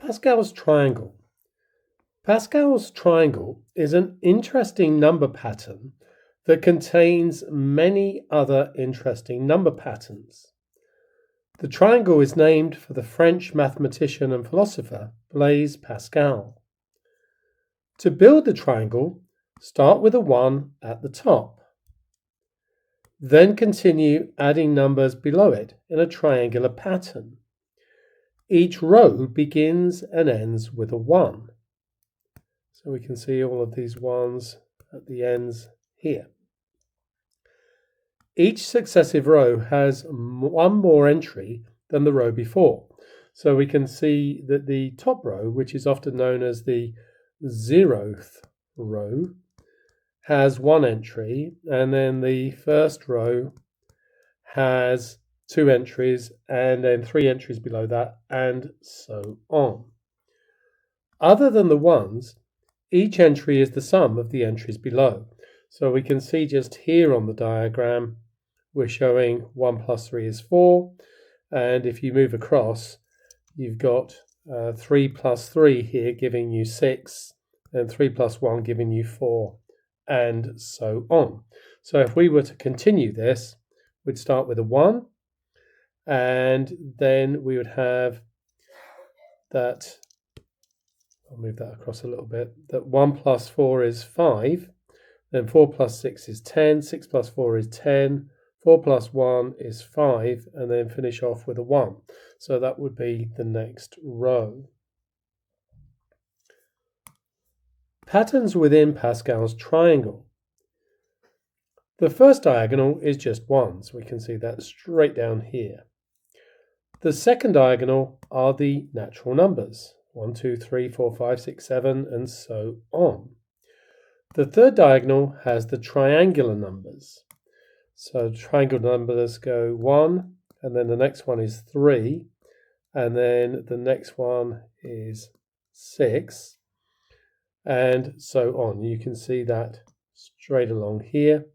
Pascal's triangle. Pascal's triangle is an interesting number pattern that contains many other interesting number patterns. The triangle is named for the French mathematician and philosopher Blaise Pascal. To build the triangle, start with a 1 at the top. Then continue adding numbers below it in a triangular pattern. Each row begins and ends with a 1. So we can see all of these 1s at the ends here. Each successive row has one more entry than the row before. So we can see that the top row, which is often known as the 0th row, has one entry, and then the first row has 2 entries, and then 3 entries below that, and so on. Other than the 1s, each entry is the sum of the entries below. So we can see just here on the diagram, we're showing 1 plus 3 is 4, and if you move across, you've got 3 plus 3 here giving you 6, and 3 plus 1 giving you 4, and so on. So if we were to continue this, we'd start with a 1, and then we would have that, I'll move that across a little bit, that 1 plus 4 is 5, then 4 plus 6 is 10, 6 plus 4 is 10, 4 plus 1 is 5, and then finish off with a 1. So that would be the next row. Patterns within Pascal's triangle. The first diagonal is just 1, so we can see that straight down here. The second diagonal are the natural numbers, 1, 2, 3, 4, 5, 6, 7, and so on. The third diagonal has the triangular numbers. So triangle numbers go 1, and then the next one is 3, and then the next one is 6, and so on. You can see that straight along here.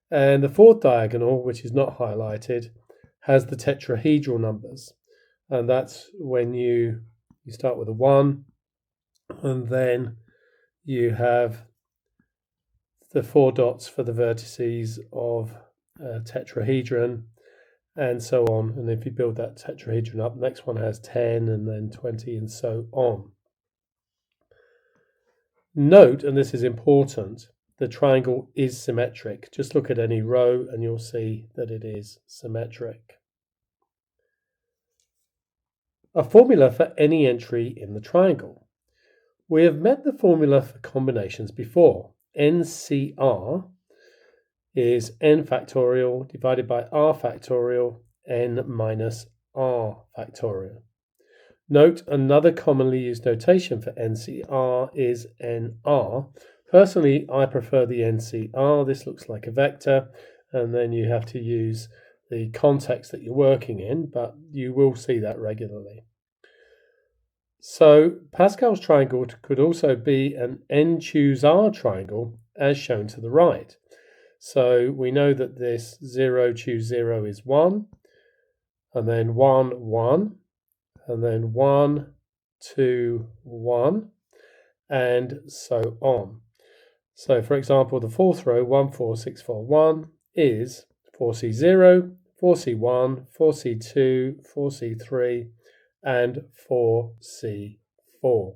And the fourth diagonal, which is not highlighted, has the tetrahedral numbers, and that's when you start with a 1, and then you have the 4 dots for the vertices of a tetrahedron, and so on. And if you build that tetrahedron up, the next one has 10 and then 20 and so on. Note, and this is important, the triangle is symmetric. Just look at any row and you'll see that it is symmetric. A formula for any entry in the triangle. We have met the formula for combinations before. NCR is n factorial divided by r factorial n minus r factorial. Note, another commonly used notation for NCR is NR. Personally, I prefer the NCR. This looks like a vector, and then you have to use the context that you're working in, but you will see that regularly. So Pascal's triangle could also be an n choose r triangle, as shown to the right. So we know that this 0 choose 0 is 1, and then 1, 1, and then 1, 2, 1, and so on. So for example, the fourth row, 1, 4, 6, 4, 1, is 4C0, 4C1, 4C2, 4C3, and 4C4.